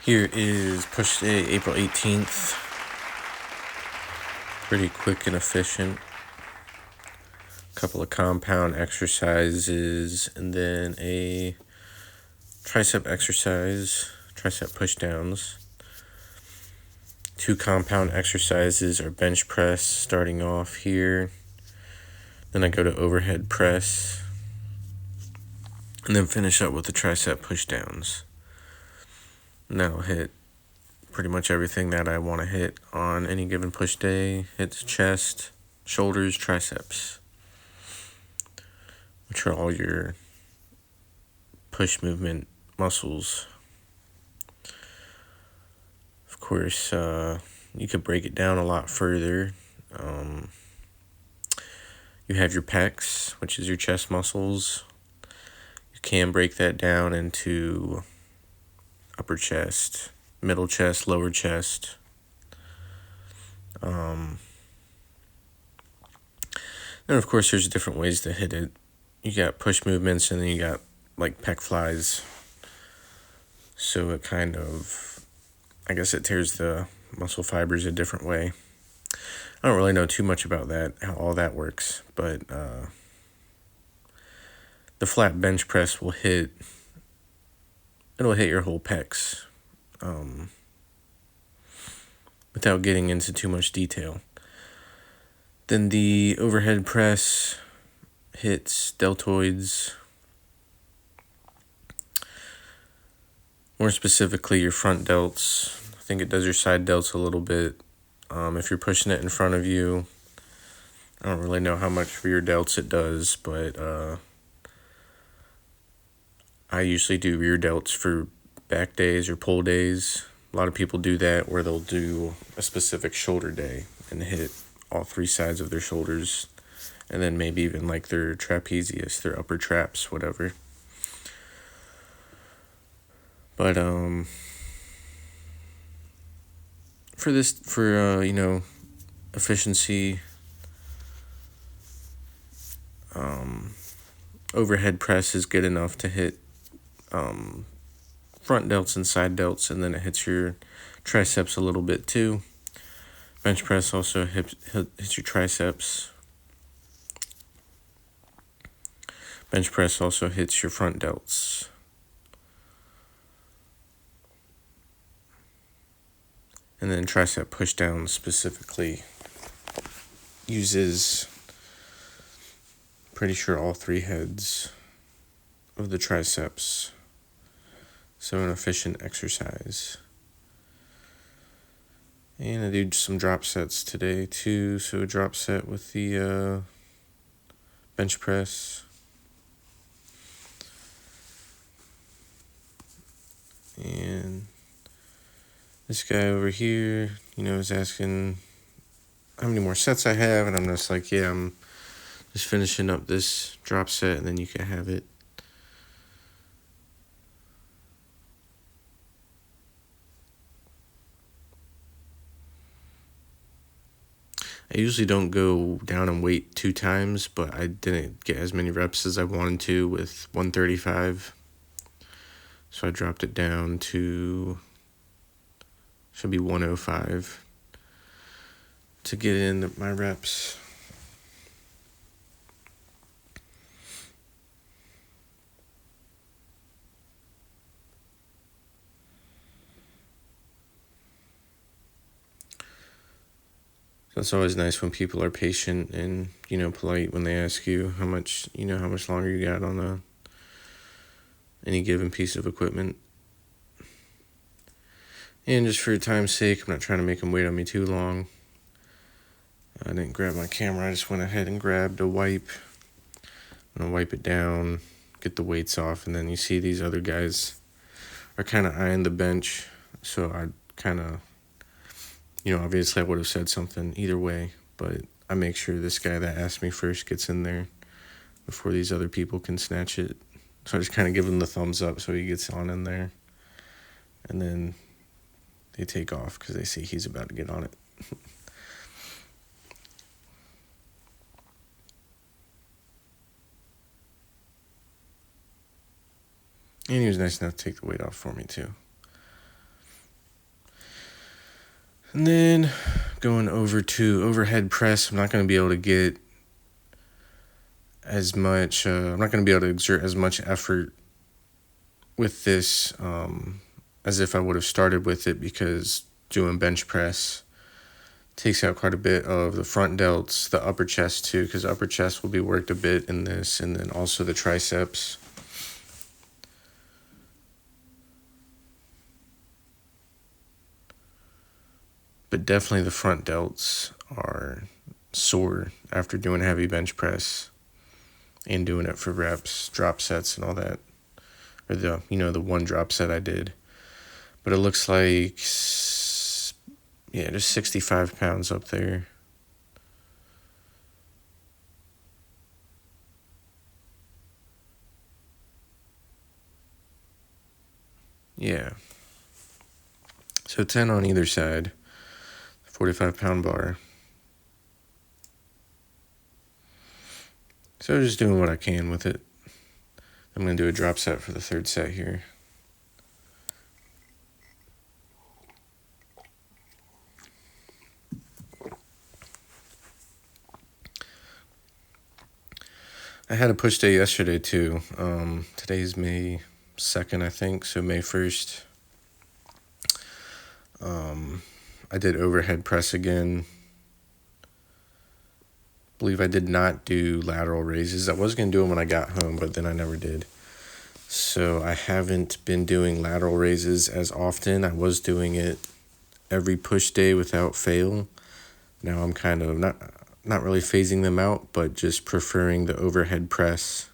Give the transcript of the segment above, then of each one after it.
Here is push day, April 18th. Pretty quick and efficient. Couple of compound exercises and then a tricep exercise, tricep pushdowns. 2 compound exercises are bench press starting off here. Then I go to overhead press. And then finish up with the tricep pushdowns. And that'll hit pretty much everything that I want to hit on any given push day. Hits chest, shoulders, triceps, which are all your push movement muscles. Of course, you could break it down a lot further. You have your pecs, which is your chest muscles. You can break that down into upper chest, middle chest, lower chest. Then, of course, there's different ways to hit it. You got push movements, and then you got like pec flies. So it kind of, I guess it tears the muscle fibers a different way. I don't really know too much about that, how all that works, but the flat bench press will hit your whole pecs without getting into too much detail. Then the overhead press hits deltoids, more specifically your front delts. I think it does your side delts a little bit. If you're pushing it in front of you, I don't really know how much rear delts it does, but I usually do rear delts for back days or pull days. A lot of people do that where they'll do a specific shoulder day and hit all 3 sides of their shoulders, and then maybe even like their trapezius, their upper traps, whatever. But for efficiency, overhead press is good enough to hit front delts and side delts, and then it hits your triceps a little bit too. Bench press also hits your triceps. Bench press also hits your front delts. And then tricep pushdown specifically uses, pretty sure, all 3 heads of the triceps. So an efficient exercise. And I do some drop sets today too. So a drop set with the bench press. And this guy over here, is asking how many more sets I have. And I'm just like, yeah, I'm just finishing up this drop set and then you can have it. I usually don't go down and weight 2 times, but I didn't get as many reps as I wanted to with 135. So I dropped it down to, should be 105 to get in my reps. So it's always nice when people are patient and, polite when they ask you how much longer you got on any given piece of equipment. And just for time's sake, I'm not trying to make them wait on me too long. I didn't grab my camera. I just went ahead and grabbed a wipe. I'm going to wipe it down, get the weights off, and then you see these other guys are kind of eyeing the bench. So I kind of, obviously I would have said something either way, but I make sure this guy that asked me first gets in there before these other people can snatch it. So I just kind of give him the thumbs up so he gets on in there. And then they take off because they see he's about to get on it. And he was nice enough to take the weight off for me too. And then going over to overhead press, I'm not going to be able to get as much, I'm not going to be able to exert as much effort with this as if I would have started with it, because doing bench press takes out quite a bit of the front delts, the upper chest too, because upper chest will be worked a bit in this, and then also the triceps. But definitely the front delts are sore after doing heavy bench press and doing it for reps, drop sets and all that. Or the one drop set I did. But it looks like, yeah, just 65 pounds up there. Yeah. So 10 on either side. 45-pound bar. So just doing what I can with it. I'm going to do a drop set for the third set here. I had a push day yesterday too. Today's May 2nd, I think, so May 1st. I did overhead press again. Believe I did not do lateral raises. I was going to do them when I got home, but then I never did. So I haven't been doing lateral raises as often. I was doing it every push day without fail. Now I'm kind of not really phasing them out, but just preferring the overhead press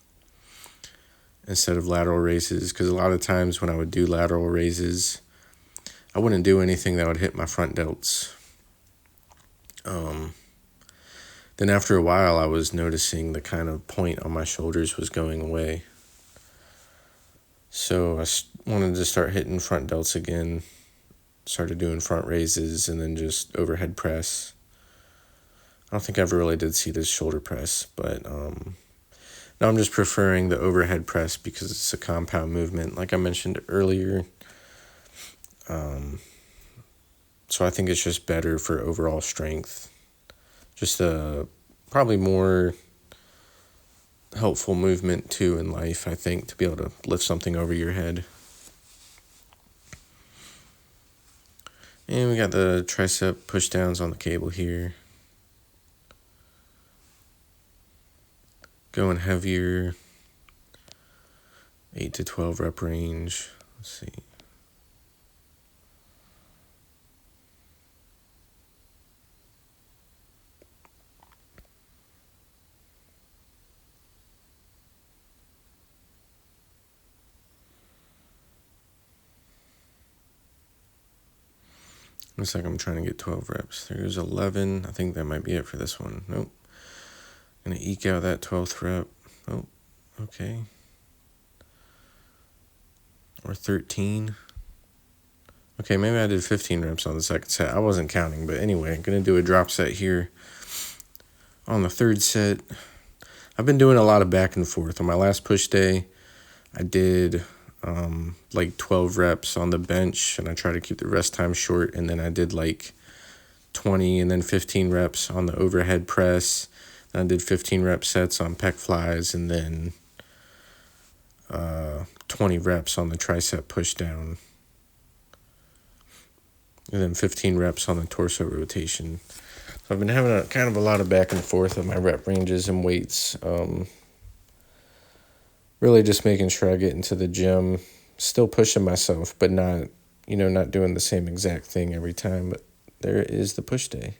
instead of lateral raises, because a lot of times when I would do lateral raises, I wouldn't do anything that would hit my front delts. Then after a while, I was noticing the kind of point on my shoulders was going away. So I wanted to start hitting front delts again, started doing front raises, and then just overhead press. I don't think I ever really did see this shoulder press, but now I'm just preferring the overhead press because it's a compound movement, like I mentioned earlier. So I think it's just better for overall strength. Just a probably more helpful movement too in life, I think, to be able to lift something over your head. And we got the tricep pushdowns on the cable here. Going heavier, 8 to 12 rep range. Let's see. Looks like I'm trying to get 12 reps. There's 11. I think that might be it for this one. Nope. Gonna eke out that 12th rep. Oh, okay. Or 13. Okay, maybe I did 15 reps on the second set. I wasn't counting, but anyway, I'm gonna do a drop set here on the third set. I've been doing a lot of back and forth. On my last push day, I did like 12 reps on the bench, and I try to keep the rest time short, and then I did like 20 and then 15 reps on the overhead press. Then I did 15 rep sets on pec flies, and then 20 reps on the tricep push down, and then 15 reps on the torso rotation. So I've been having a lot of back and forth of my rep ranges and weights. Really just making sure I get into the gym, still pushing myself, but not doing the same exact thing every time. But there is the push day.